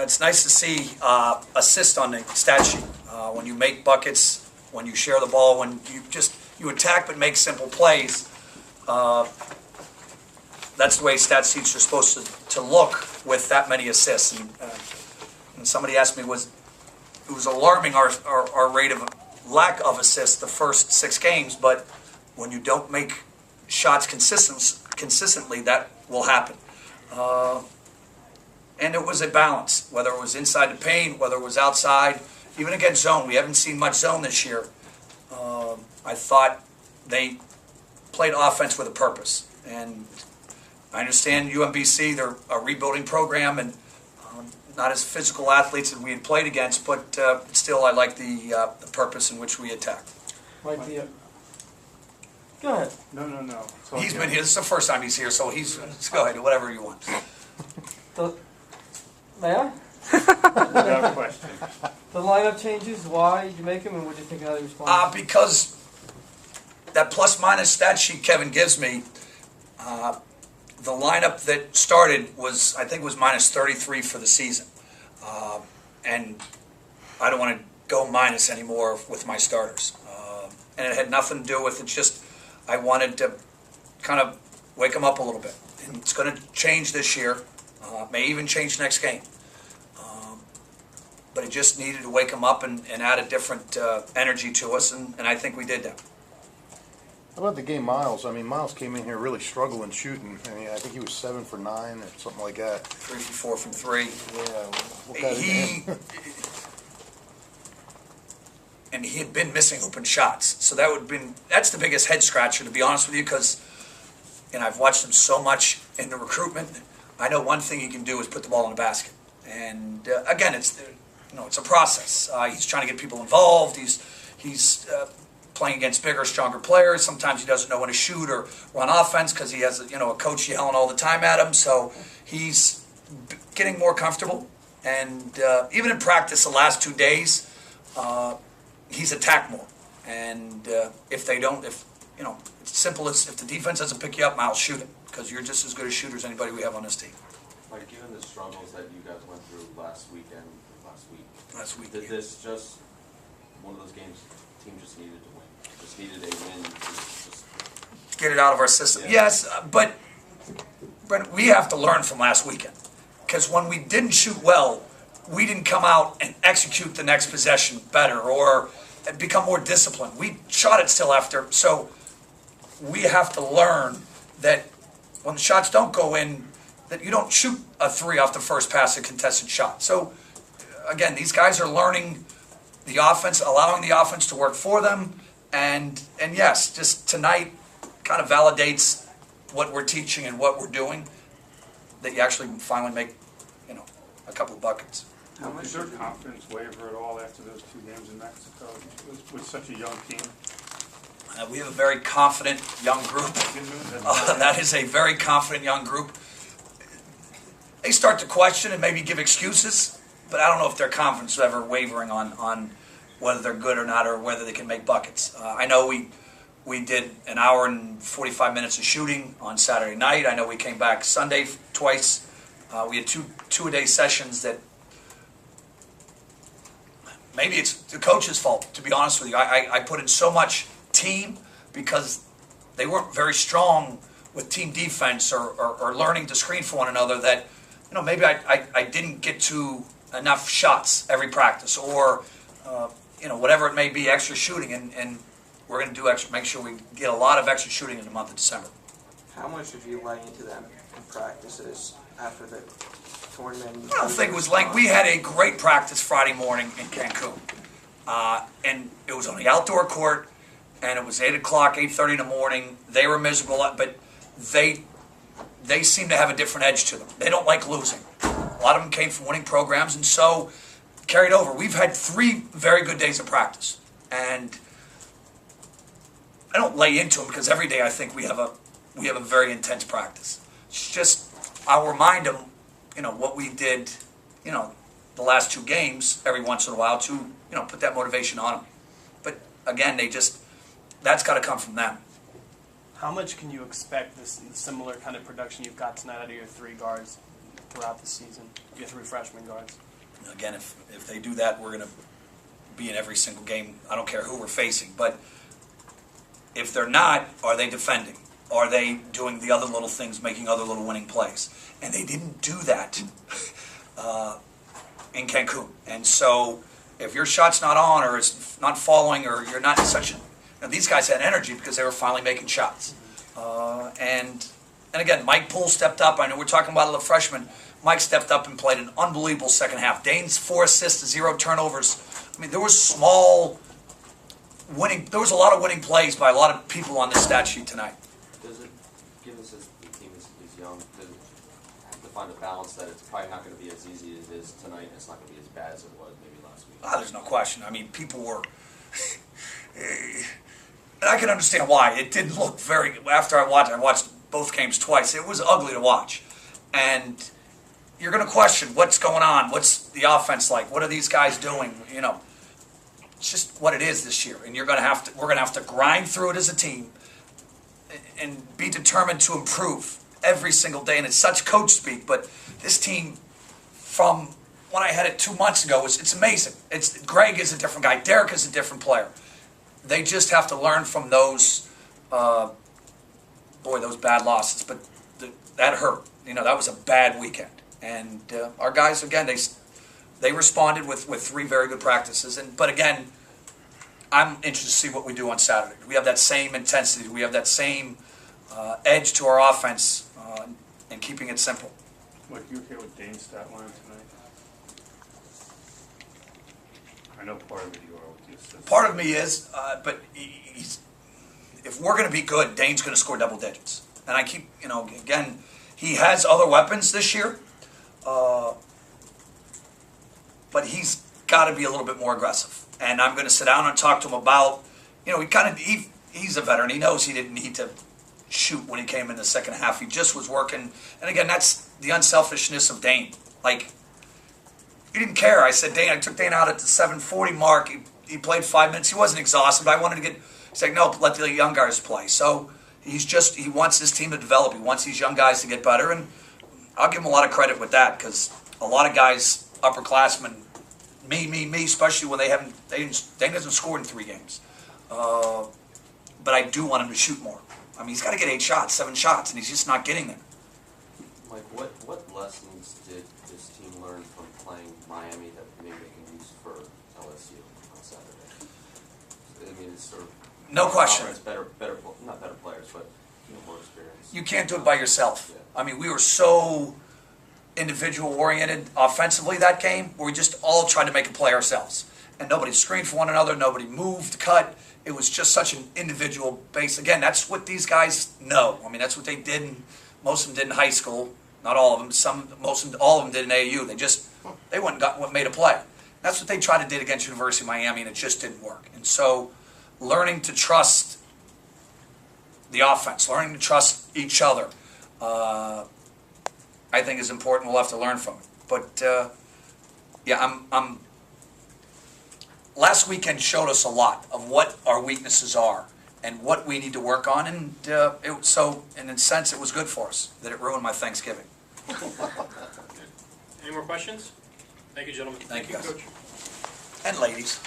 It's nice to see assist on the stat sheet. When you make buckets, when you share the ball, when you attack but make simple plays. That's the way stat sheets are supposed to look with that many assists. And somebody asked me, it was alarming our rate of lack of assists the first 6 games, but when you don't make shots consistently, that will happen. And it was a balance, whether it was inside the paint, whether it was outside, even against zone. We haven't seen much zone this year. I thought they played offense with a purpose. And I understand UMBC, they're a rebuilding program and not as physical athletes as we had played against, but still I like the purpose in which we attacked. Like go ahead. No. He's been here. This is the first time he's here, so go ahead, whatever you want. May I? No question. The lineup changes, why did you make them, and what do you think how they respond? Because that plus-minus stat sheet Kevin gives me, the lineup that started was, I think, was minus 33 for the season. And I don't want to go minus anymore with my starters. And it had nothing to do with it, just I wanted to kind of wake them up a little bit. And it's going to change this year, may even change next game. But it just needed to wake them up and add a different energy to us, and I think we did that. How about the game Miles? I mean, Miles came in here really struggling shooting. I mean, I think he was 7 for 9 or something like that. 3 for 4 from 3. Yeah. And he had been missing open shots, so that's the biggest head scratcher, to be honest with you, because I've watched him so much in the recruitment. I know one thing he can do is put the ball in the basket, and again, it's a process. He's trying to get people involved. He's playing against bigger, stronger players. Sometimes he doesn't know when to shoot or run offense because he has a coach yelling all the time at him. So he's getting more comfortable. And even in practice, the last 2 days, he's attacked more. And it's simple as if the defense doesn't pick you up, Miles, shoot it, because you're just as good a shooter as anybody we have on this team. Like, given the struggles that you guys went through last week, did Yeah. this just one of those games the team just needed to win? Just needed a win to just Get it out of our system. Yeah. Yes, but Brent, we have to learn from last weekend, because when we didn't shoot well, we didn't come out and execute the next possession better or become more disciplined. We shot it still after, so we have to learn that when the shots don't go in, that you don't shoot a 3 off the first pass, a contested shot. So again, these guys are learning the offense, allowing the offense to work for them, and yes, just tonight kind of validates what we're teaching and what we're doing, that you actually finally make a couple of buckets. Did your confidence waver at all after those 2 games in Mexico with such a young team? We have a very confident young group. That is a very confident young group. They start to question and maybe give excuses, but I don't know if their confidence is ever wavering on whether they're good or not, or whether they can make buckets. I know we did an hour and 45 minutes of shooting on Saturday night. I know we came back Sunday twice. We had two-a-day sessions that maybe it's the coach's fault, to be honest with you. I put in so much team because they weren't very strong with team defense or learning to screen for one another, that maybe I didn't get to enough shots every practice, or whatever it may be, extra shooting, and we're going to do extra, make sure we get a lot of extra shooting in the month of December. How much did you lay into them in practices after the tournament? I don't think it was like, we had a great practice Friday morning in Cancun, and it was on the outdoor court, and it was 8 o'clock, 8:30 in the morning. They were miserable, but they seem to have a different edge to them. They don't like losing. A lot of them came from winning programs, and so carried over. We've had 3 very good days of practice, and I don't lay into them because every day I think we have a very intense practice. It's just I'll remind them, what we did, the last 2 games every once in a while to put that motivation on them. But again, that's got to come from them. How much can you expect this similar kind of production you've got tonight out of your 3 guards throughout the season, your 3 freshman guards? Again, if they do that, we're going to be in every single game. I don't care who we're facing. But if they're not, are they defending? Are they doing the other little things, making other little winning plays? And they didn't do that in Cancun. And so if your shot's not on, or it's not falling, or you're not in such a... these guys had energy because they were finally making shots. And again, Mike Poole stepped up. I know we're talking about the freshman. Mike stepped up and played an unbelievable second half. Dane's 4 assists, 0 turnovers. I mean, there was there was a lot of winning plays by a lot of people on this stat sheet tonight. Does it, given since the team is young, does it have to find a balance that it's probably not going to be as easy as it is tonight, and it's not going to be as bad as it was maybe last week? There's no question. I mean, people were... and I can understand why. It didn't look very... After I watched both games twice. It was ugly to watch. And you're going to question what's going on. What's the offense like? What are these guys doing? You know, it's just what it is this year. And we're going to have to grind through it as a team and be determined to improve every single day. And it's such coach speak, but this team, from when I had it 2 months ago, it's amazing. Greg is a different guy. Derek is a different player. They just have to learn from those, those bad losses. But that hurt. You know, that was a bad weekend. And our guys, again, they responded with 3 very good practices. But again, I'm interested to see what we do on Saturday. We have that same intensity. We have that same edge to our offense and keeping it simple. Mike, you okay with Dane's stat line tonight? I know part of it you are with the assist. Part of me is, but if we're going to be good, Dane's going to score double digits. And I keep, again, he has other weapons this year. But he's got to be a little bit more aggressive. And I'm going to sit down and talk to him about, he's a veteran. He knows he didn't need to shoot when he came in the second half. He just was working. And again, that's the unselfishness of Dane. Like, he didn't care. I said, I took Dane out at the 7:40 mark. He played 5 minutes. He wasn't exhausted. I wanted to get, he's like, no, let the young guys play. So he wants this team to develop. He wants these young guys to get better. And I'll give him a lot of credit with that, because a lot of guys, upperclassmen, me, especially when Dane hasn't scored in 3 games. But I do want him to shoot more. I mean, he's got to get 8 shots, 7 shots, and he's just not getting them. Mike, what lessons did this team learn from playing Miami that maybe they can use for LSU on Saturday? I mean, it's sort of... No question. It's not better players, but more experience. You can't do it by yourself. Yeah. I mean, we were so individual-oriented offensively that game, where we just all tried to make a play ourselves. And nobody screened for one another, nobody moved, cut. It was just such an individual base. Again, that's what these guys know. I mean, that's what they did, most of them did in high school. Not all of them. All of them did in AAU. They went and made a play. That's what they tried to do against University of Miami, and it just didn't work. And so, learning to trust the offense, learning to trust each other, I think is important. We'll have to learn from it. But I'm. Last weekend showed us a lot of what our weaknesses are and what we need to work on, and in a sense, it was good for us that it ruined my Thanksgiving. Any more questions? Thank you, gentlemen. Thank you, guys. Coach. And ladies.